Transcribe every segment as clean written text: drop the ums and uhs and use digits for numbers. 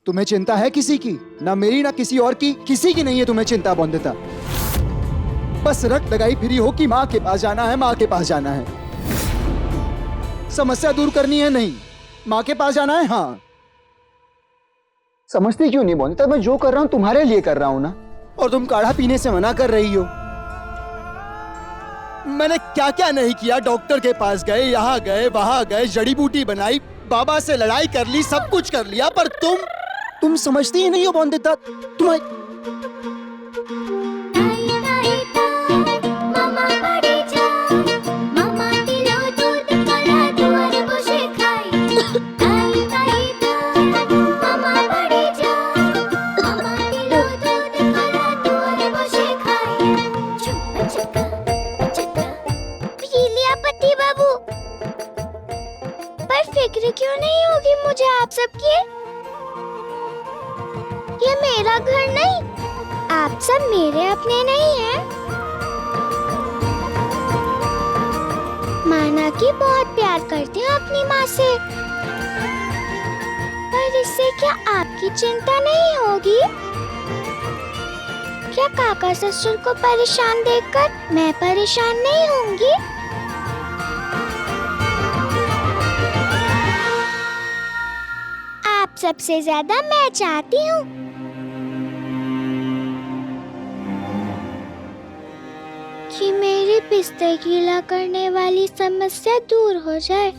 तुम्हें चिंता है किसी की? ना मेरी ना किसी और की, किसी की नहीं है तुम्हें चिंता बौंदता। बस रट लगाई फिरी हो कि माँ के पास जाना है, माँ के पास जाना है। समस्या दूर करनी है नहीं, माँ के पास जाना है। हाँ, समझती क्यों नहीं बौंदता? मैं जो कर रहा हूँ तुम्हारे लिए कर रहा हूँ ना। और तुम काढ़ा पीने से मना कर रही हो। मैंने क्या क्या नहीं किया। डॉक्टर के पास गए, यहाँ गए, वहां गए, जड़ी बूटी बनाई, बाबा से लड़ाई कर ली, सब कुछ कर लिया, पर तुम समझती ही नहीं हो बौंदता। फिक्र क्यों नहीं होगी मुझे आप सबकी? ये मेरा घर नहीं, आप सब मेरे अपने नहीं हैं। माना कि बहुत प्यार करती हूँ अपनी माँ से, पर इससे क्या आपकी चिंता नहीं होगी? क्या काका ससुर को परेशान देखकर मैं परेशान नहीं होंगी? सबसे ज्यादा मैं चाहती हूँ कि मेरी पिस्ते गीला करने वाली समस्या दूर हो जाए।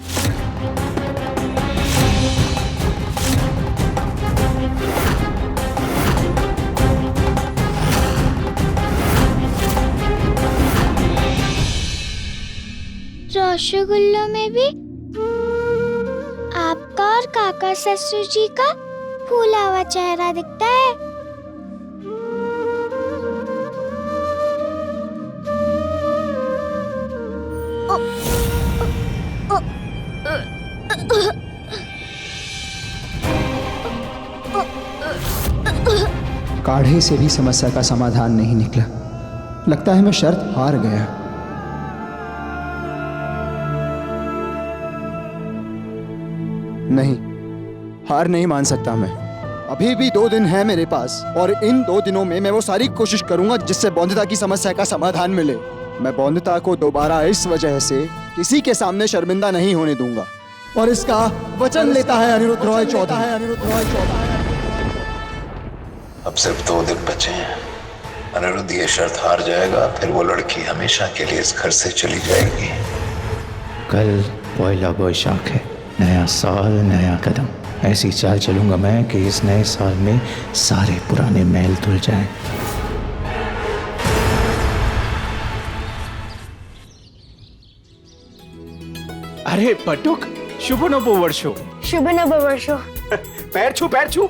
रसगुल्लों में भी आपका और काका ससुर जी का फूला हुआ चेहरा दिखता है। काढ़े से भी समस्या का समाधान नहीं निकला। लगता है मैं शर्त हार गया। नहीं, हार नहीं मान सकता मैं। अभी भी 2 दिन है मेरे पास, और इन 2 दिनों में मैं वो सारी कोशिश करूंगा जिससे बौंदता की समस्या का समाधान मिले। मैं बौंदता को दोबारा इस वजह से किसी के सामने शर्मिंदा नहीं होने दूंगा, और इसका वचन लेता है अनिरुद्ध रॉय चौधरी। अब सिर्फ 2 दिन बचे हैं। अनिरुद्ध ये शर्त हार जाएगा, फिर वो लड़की हमेशा के लिए इस घर से चली जाएगी। कल पहला बैसाख है, नया साल नया कदम। ऐसी चाल चलूंगा मैं कि इस नए साल में सारे पुराने मैल धुल जाएं। अरे पटुक, शुभ नववर्षो। शुभ नववर्षो। पैर छू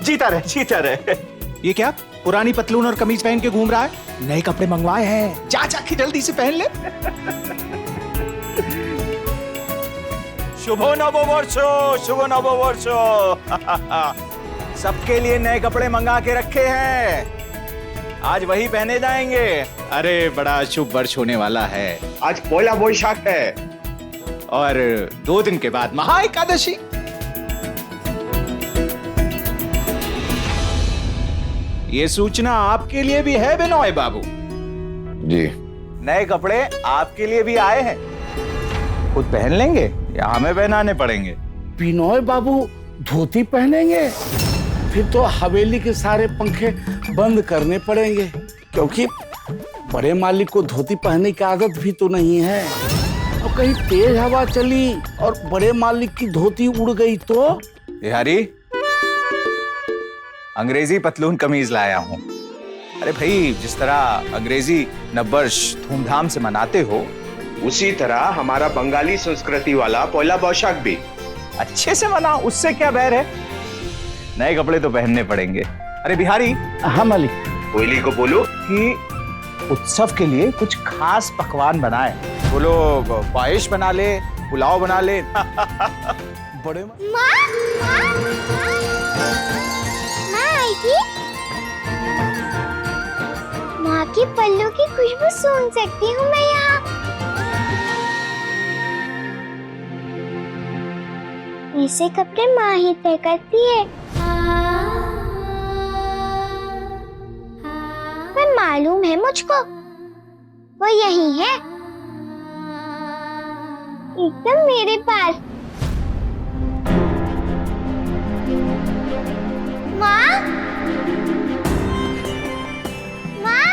जीता रहे। ये क्या पुरानी पतलून और कमीज पहन के घूम रहा है? नए कपड़े मंगवाए हैं, जाके जल्दी से पहन ले। शुभ नववर्षो। सबके लिए नए कपड़े मंगा के रखे हैं, आज वही पहने जाएंगे। अरे बड़ा शुभ वर्ष होने वाला है। आज पहला बैसाख है और 2 दिन के बाद महा एकादशी। ये सूचना आपके लिए भी है बिनोय बाबू जी। नए कपड़े आपके लिए भी आए हैं, खुद पहन लेंगे या हमें पहनाने पड़ेंगे? बिनोय बाबू धोती पहनेंगे, फिर तो हवेली के सारे पंखे बंद करने पड़ेंगे, क्योंकि बड़े मालिक को धोती पहनने की आदत भी तो नहीं है। और कहीं तेज हवा चली और बड़े मालिक की धोती उड़ गई तो? बिहारी, अंग्रेजी पतलून कमीज लाया हूँ। अरे भाई, जिस तरह अंग्रेजी नववर्ष धूमधाम से मनाते हो, उसी तरह हमारा बंगाली संस्कृति वाला पहला बैसाख भी अच्छे से मना, उससे क्या बैर है? नए कपड़े तो पहनने पड़ेंगे। अरे बिहारी। हाँ मालिक। कोयली को बोलो कि उत्सव के लिए कुछ खास पकवान बनाए। बोलो पायस बना ले, पुलाव बना ले। बड़े माँ आई थी। माँ की पल्लू की खुशबू सूंघ सकती हूँ मैं यहाँ। ऐसे कपड़े माँ ही तय करती है। पर मालूम है मुझको, वो यही है, एकदम मेरे पास। माँ, माँ,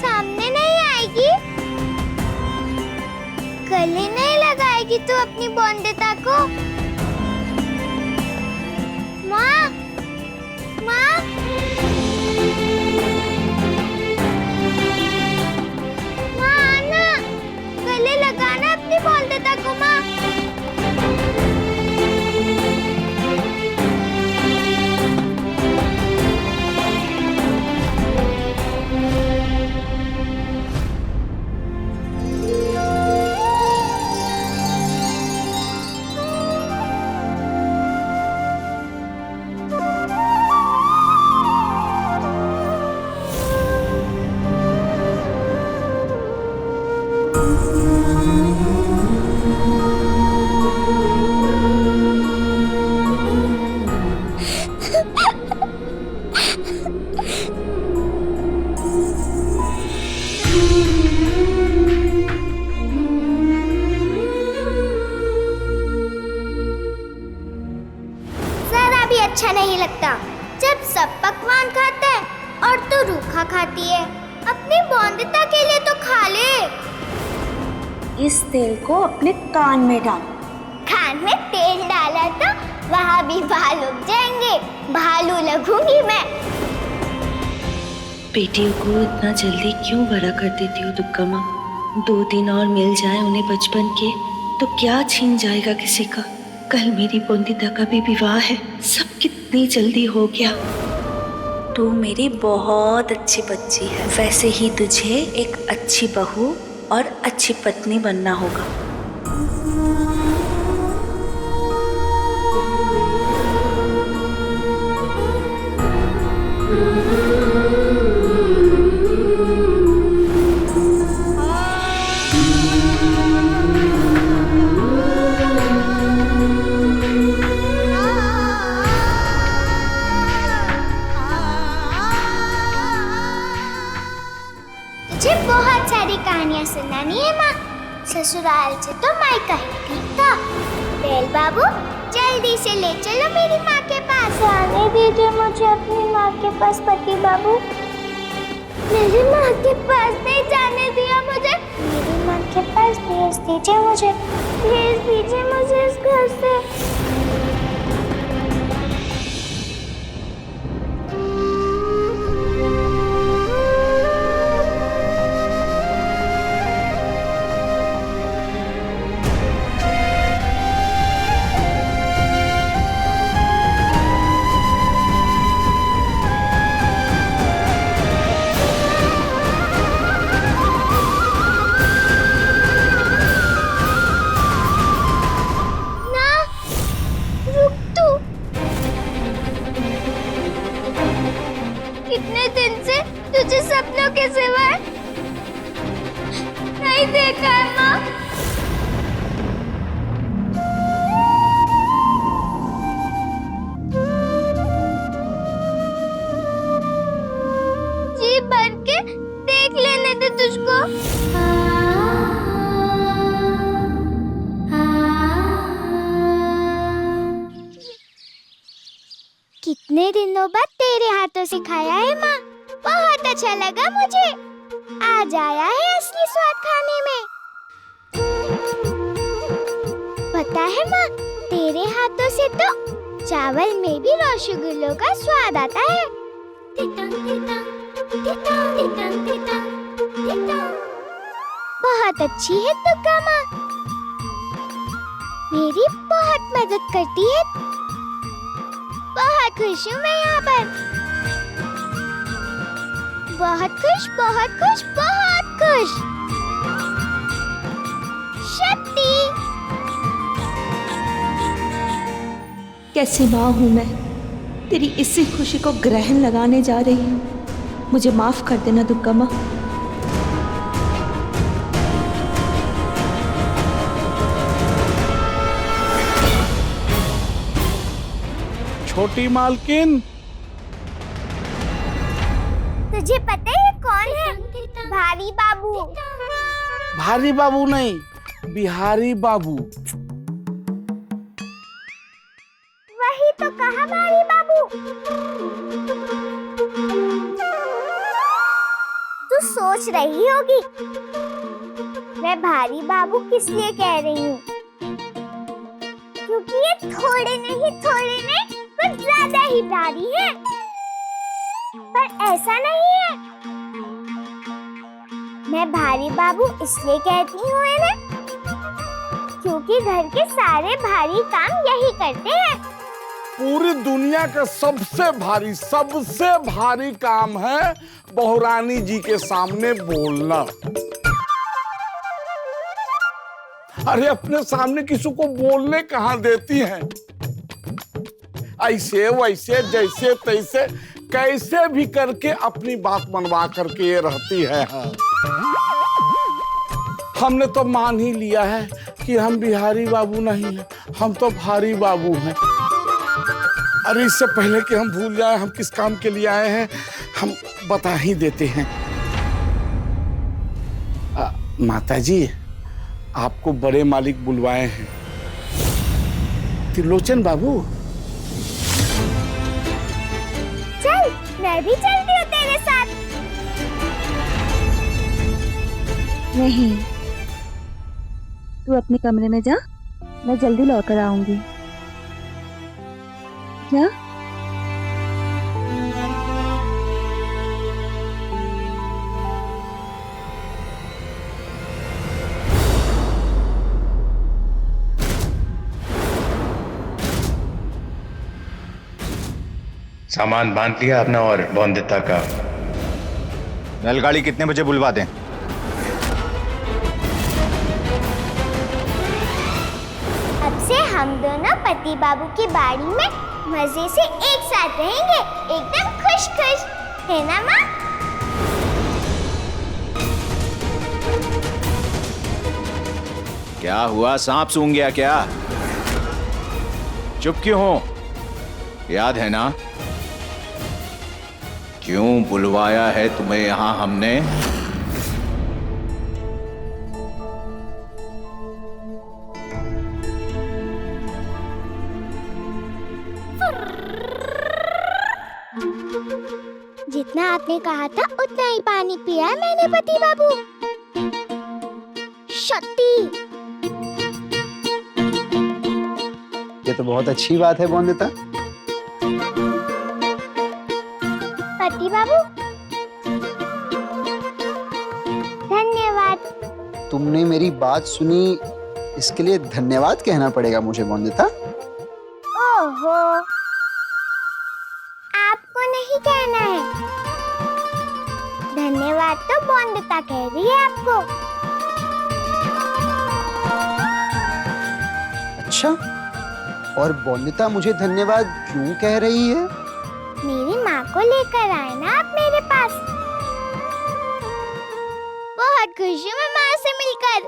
सामने नहीं आएगी? गले नहीं लगाएगी तू अपनी बॉन्दिता को? माँ, माँ, माँ आना, गले लगाना अपनी बॉन्दिता को। माँ, जरा भी अच्छा नहीं लगता जब सब पकवान खाते हैं और तू रूखा खाती है। अपनी बॉन्दिता के लिए तो खा ले। इस तेल को अपने कान में डाल। कान में तेल डाला तो वहाँ भी बाल उग जाएंगे, भालू लगूंगी मैं। बेटियों को इतना जल्दी क्यों बड़ा कर देती हो दुर्गा माँ? 2 दिन और मिल जाए उन्हें बचपन के तो क्या छीन जाएगा किसी का। कल मेरी बॉन्दिता का भी विवाह है, सब कितनी जल्दी हो गया। तू मेरी बहुत अच्छी बच्ची है, वैसे ही तुझे एक अच्छी बहू और अच्छी पत्नी बनना होगा। मुझे बहुत सारी कहानियाँ सुनानी है माँ। ससुराल से तो मायका ही ठीक था। बेल बाबू जल्दी से ले चलो मेरी माँ के पास। आने दीजिए मुझे अपनी माँ के पास पति बाबू। मेरी माँ के पास नहीं जाने दिया मुझे। मेरी माँ के पास भेज दीजिए मुझे, भेज दीजिए मुझे इस घर से। कितने दिन से तुझे सपनों के सिवा नहीं देखा है माँ। जी भर के देख लेने दे तुझको। कितने दिनों बाद तेरे हाथों से खाया है माँ, बहुत अच्छा लगा मुझे। आज आया है असली स्वाद खाने में। पता है माँ, तेरे हाथों से तो चावल में भी रसगुल्लों का स्वाद आता है। बहुत अच्छी है दुर्गा माँ, मेरी बहुत मदद करती है। बहुत खुश हूँ मैं यहाँ पर, बहुत खुश, बहुत खुश, बहुत खुश। शक्ति, कैसी माँ हूँ मैं, तेरी इसी खुशी को ग्रहण लगाने जा रही हूँ। मुझे माफ कर देना दुर्गा माँ। छोटी मालकिन। तुझे पता है ये कौन है? भारी बाबू। भारी बाबू नहीं, बिहारी बाबू। वही तो कहा भारी बाबू। तू सोच रही होगी मैं भारी बाबू किस लिए कह रही हूँ, क्योंकि ये थोड़े नहीं कुछ ज्यादा ही भारी है। पर ऐसा नहीं है। मैं भारी बाबू इसलिए कहती हूँ ना, क्योंकि घर के सारे भारी काम यही करते हैं। पूरी दुनिया का सबसे भारी काम है बहुरानी जी के सामने बोलना। अरे अपने सामने किसी को बोलने कहाँ देती हैं? ऐसे वैसे जैसे तैसे कैसे भी करके अपनी बात मनवा करके ये रहती है। हाँ। हमने तो मान ही लिया है कि हम बिहारी बाबू नहीं हैं, हम तो भारी बाबू हैं। अरे इससे पहले कि हम भूल जाएं हम किस काम के लिए आए हैं, हम बता ही देते हैं। माताजी, आपको बड़े मालिक बुलवाए हैं। त्रिलोचन बाबू, चल मैं भी चलती हूँ तेरे साथ। नहीं, तू अपने कमरे में जा, मैं जल्दी लौट कर आऊंगी। क्या? सामान बांध लिया अपना और बौंदिता का। बैलगाड़ी कितने बजे बुलवा दें? अब से हम दोनों पति बाबू की बाड़ी में मजे से एक साथ रहेंगे, एकदम खुश खुश, है ना माँ? क्या हुआ, सांप सूंघ गया क्या? चुप क्यों हो? याद है ना क्यों बुलवाया है तुम्हें यहां हमने? जितना आपने कहा था उतना ही पानी पिया है मैंने पति बाबू। शक्ति। ये तो बहुत अच्छी बात है बौंदिता। पति बाबू धन्यवाद। तुमने मेरी बात सुनी, इसके लिए धन्यवाद कहना पड़ेगा मुझे बौंदिता। ओहो, आपको नहीं कहना है। धन्यवाद तो बौंदिता कह रही है आपको। अच्छा, और बौंदिता मुझे धन्यवाद क्यों कह रही है? मेरी माँ को लेकर आए ना आप मेरे पास। बहुत खुश हूँ मैं माँ से मिलकर।